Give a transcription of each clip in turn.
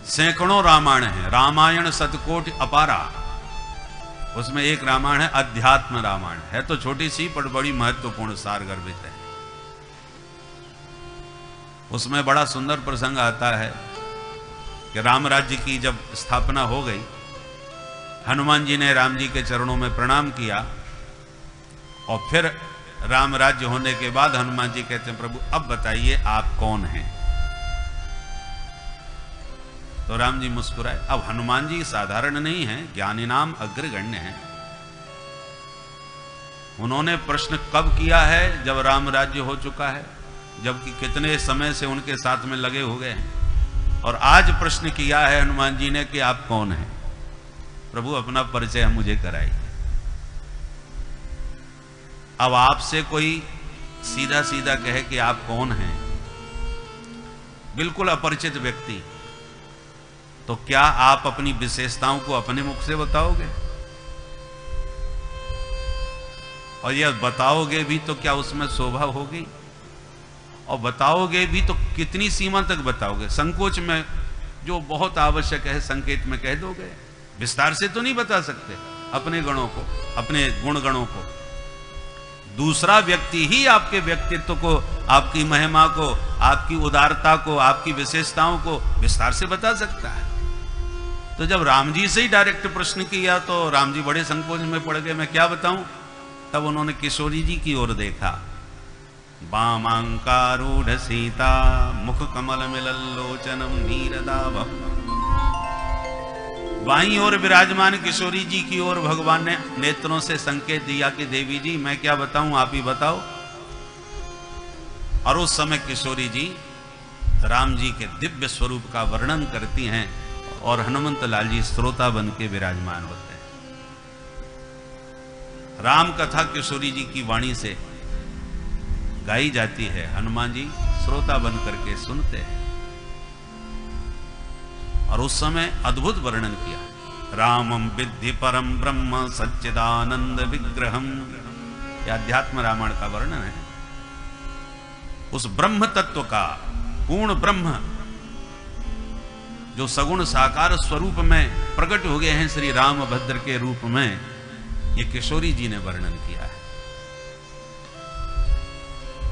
सैकड़ों रामायण हैं, रामायण शतकोटि अपारा। उसमें एक रामायण है अध्यात्म रामायण, है तो छोटी सी पर बड़ी महत्वपूर्ण सार गर्भित है। उसमें बड़ा सुंदर प्रसंग आता है कि राम राज्य की जब स्थापना हो गई, हनुमान जी ने राम जी के चरणों में प्रणाम किया और फिर राम राज्य होने के बाद हनुमान जी कहते हैं प्रभु अब बताइए आप कौन हैं। तो राम जी मुस्कुराए। अब हनुमान जी साधारण नहीं हैं, ज्ञानी नाम अग्रगण्य हैं। उन्होंने प्रश्न कब किया है? जब राम राज्य हो चुका है, जबकि कितने समय से उनके साथ में लगे हो गए हैं। और आज प्रश्न किया है हनुमान जी ने कि आप कौन हैं। प्रभु अपना परिचय मुझे कराइए। अब आपसे कोई सीधा सीधा कहे कि आप कौन हैं, बिल्कुल अपरिचित व्यक्ति, तो क्या आप अपनी विशेषताओं को अपने मुख से बताओगे? और यह बताओगे भी तो क्या उसमें शोभा होगी? और बताओगे भी तो कितनी सीमा तक बताओगे? संकोच में जो बहुत आवश्यक है संकेत में कह दोगे, विस्तार से तो नहीं बता सकते अपने गणों को, अपने गुण गणों को। दूसरा व्यक्ति ही आपके व्यक्तित्व को, आपकी महिमा को, आपकी उदारता को, आपकी विशेषताओं को विस्तार से बता सकता है। तो जब राम जी से ही डायरेक्ट प्रश्न किया तो राम जी बड़े संकोच में पड़ गए, मैं क्या बताऊं। तब उन्होंने किशोरी जी की ओर देखा। वामांकारूढ़ सीता मुख कमल मिलल्लोचनम नीरदाभम। बाईं ओर विराजमान किशोरी जी की ओर भगवान ने नेत्रों से संकेत दिया कि देवी जी मैं क्या बताऊं, आप ही बताओ। और उस समय किशोरी जी राम जी के दिव्य स्वरूप का वर्णन करती हैं और हनुमंत लाल जी श्रोता बन के विराजमान होते हैं। राम कथा किशोरी जी की वाणी से गाई जाती है, हनुमान जी श्रोता बन करके सुनते हैं। और उस समय अद्भुत वर्णन किया, रामम विद्धि परम ब्रह्म सच्चिदानंद विग्रहम। यह अध्यात्म रामायण का वर्णन है। उस ब्रह्म तत्व का, पूर्ण ब्रह्म जो सगुण साकार स्वरूप में प्रकट हो गए हैं श्री रामभद्र के रूप में, ये किशोरी जी ने वर्णन किया है।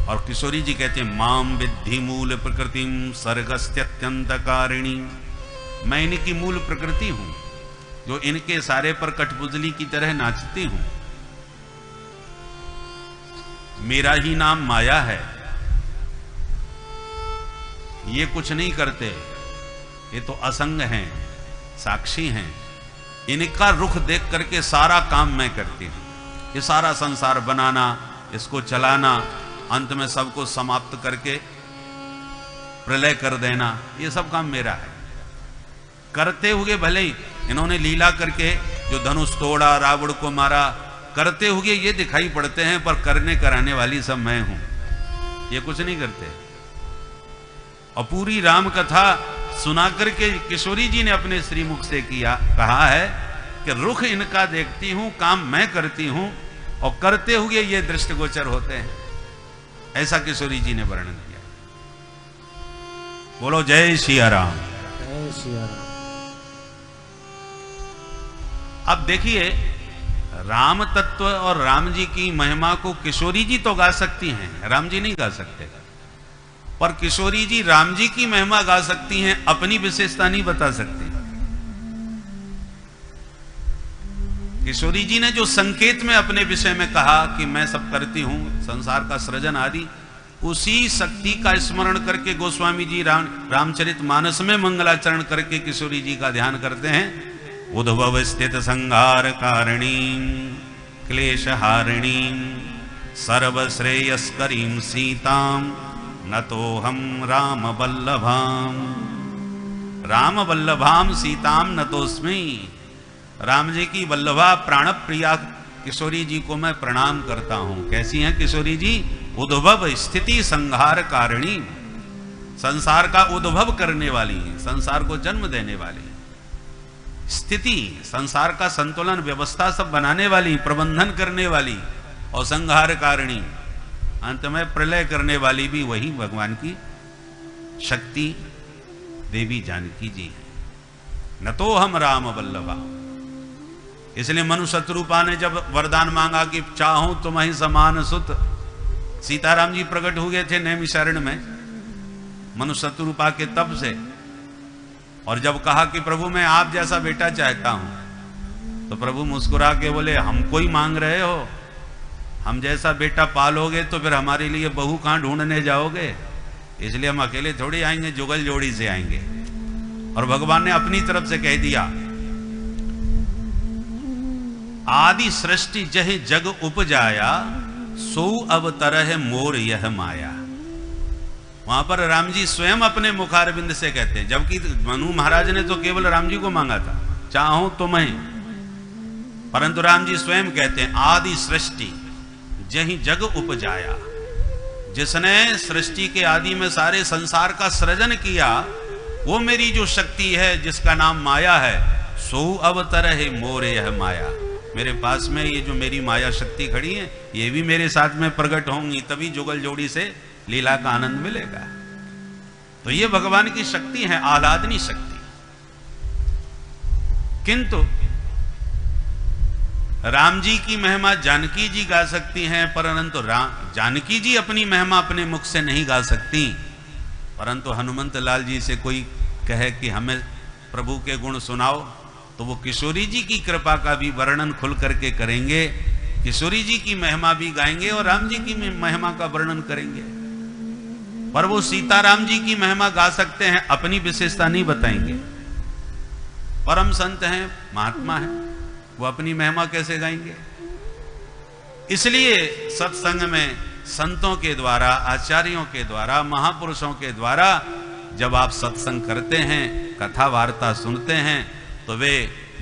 और किशोरी जी कहते हैं माम विद्धि मूल प्रकृतिम सर्गस्त्यत्यंत कारिणी। मैं इनकी मूल प्रकृति हूं जो इनके सारे पर कठपुतली की तरह नाचती हूं। मेरा ही नाम माया है। ये कुछ नहीं करते, ये तो असंग हैं, साक्षी हैं। इनका रुख देख करके सारा काम मैं करती हूं। ये सारा संसार बनाना, इसको चलाना, अंत में सबको समाप्त करके प्रलय कर देना, ये सब काम मेरा है। करते हुए भले ही इन्होंने लीला करके जो धनुष तोड़ा, रावण को मारा, करते हुए ये दिखाई पड़ते हैं, पर करने कराने वाली सब मैं हूं। ये कुछ नहीं करते। और पूरी राम कथा सुना करके किशोरी जी ने अपने श्रीमुख से कहा है कि रुख इनका देखती हूं, काम मैं करती हूं, और करते हुए ये दृष्टिगोचर होते हैं। ऐसा किशोरी जी ने वर्णन किया। बोलो जय सिया राम। जय सिया राम। अब देखिए, राम तत्व और राम जी की महिमा को किशोरी जी तो गा सकती हैं, राम जी नहीं गा सकते। पर किशोरी जी राम जी की महिमा गा सकती हैं, अपनी विशेषता नहीं बता सकती। किशोरी जी ने जो संकेत में अपने विषय में कहा कि मैं सब करती हूं, संसार का सृजन आदि, उसी शक्ति का स्मरण करके गोस्वामी जी रामचरितमानस में मंगलाचरण करके किशोरी जी का ध्यान करते हैं। उद्भव स्थित संहार कारिणी क्लेश हारिणी सर्वश्रेयस्करीं सीताम न तो हम राम वल्लभाम। राम वल्लभाम सीताम न तोस्मि। राम जी की वल्लभा प्राण प्रिया किशोरी जी को मैं प्रणाम करता हूं। कैसी हैं किशोरी जी? उद्भव स्थिति संहार कारिणी, संसार का उद्भव करने वाली, संसार को जन्म देने वाली, स्थिति संसार का संतुलन व्यवस्था सब बनाने वाली, प्रबंधन करने वाली, और संहार कारिणी अंत में प्रलय करने वाली भी वही भगवान की शक्ति देवी जानकी जी है। न तो हम राम वल्लभा। इसलिए मनु शत्रुपा ने जब वरदान मांगा कि चाहूं तुम्हें समान सुत, सीताराम जी प्रकट हुए थे नैमिषारण्य में मनु शत्रुपा के तप से, और जब कहा कि प्रभु मैं आप जैसा बेटा चाहता हूं, तो प्रभु मुस्कुरा के बोले हमको ही मांग रहे हो, हम जैसा बेटा पालोगे तो फिर हमारे लिए बहू कहां ढूंढने जाओगे, इसलिए हम अकेले थोड़ी आएंगे, जुगल जोड़ी से आएंगे। और भगवान ने अपनी तरफ से कह दिया, आदि सृष्टि जह जग उपजाया, सो अवतरह मोर यह माया। वहां पर राम जी स्वयं अपने मुखारविंद से कहते हैं, जबकि मनु महाराज ने तो केवल राम जी को मांगा था, चाहूं तुम्हें, परंतु राम जी स्वयं कहते हैं आदि सृष्टि जही जग उपजाया। जिसने सृष्टि के आदि में सारे संसार का सृजन किया, वो मेरी जो शक्ति है जिसका नाम माया है, सो अवतरह मोर यह माया। मेरे पास में ये जो मेरी माया शक्ति खड़ी है, ये भी मेरे साथ में प्रकट होंगी, तभी जुगल जोड़ी से लीला का आनंद मिलेगा। तो ये भगवान की शक्ति है, आह्लादनी शक्ति। किंतु राम जी की महिमा जानकी जी गा सकती हैं, परंतु जानकी जी अपनी महिमा अपने मुख से नहीं गा सकती। परंतु हनुमंत लाल जी से कोई कहे कि हमें प्रभु के गुण सुनाओ, तो वो किशोरी जी की कृपा का भी वर्णन खुल करके करेंगे, किशोरी जी की महिमा भी गाएंगे और राम जी की महिमा का वर्णन करेंगे। पर वो सीताराम जी की महिमा गा सकते हैं, अपनी विशेषता नहीं बताएंगे। परम संत हैं, महात्मा हैं, वो अपनी महिमा कैसे गाएंगे? इसलिए सत्संग में संतों के द्वारा, आचार्यों के द्वारा, महापुरुषों के द्वारा जब आप सत्संग करते हैं, कथा वार्ता सुनते हैं, तो वे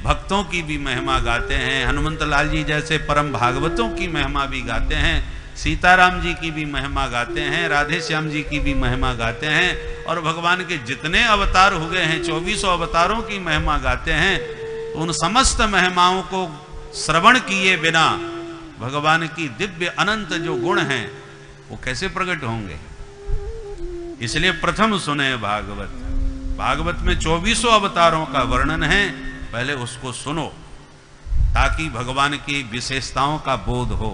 भक्तों की भी महिमा गाते हैं। हनुमंत लाल जी जैसे परम भागवतों की महिमा भी गाते हैं, सीताराम जी की भी महिमा गाते हैं, राधे श्याम जी की भी महिमा गाते हैं, और भगवान के जितने अवतार हुए हैं 2400 अवतारों की महिमा गाते हैं। तो उन समस्त महिमाओं को श्रवण किए बिना भगवान की दिव्य अनंत जो गुण हैं वो कैसे प्रकट होंगे? इसलिए प्रथम सुने भागवत। भागवत में 2400 अवतारों का वर्णन है, पहले उसको सुनो ताकि भगवान की विशेषताओं का बोध हो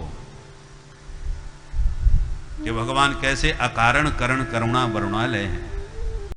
कि भगवान कैसे अकारण करण करुणा वरुणालय हैं।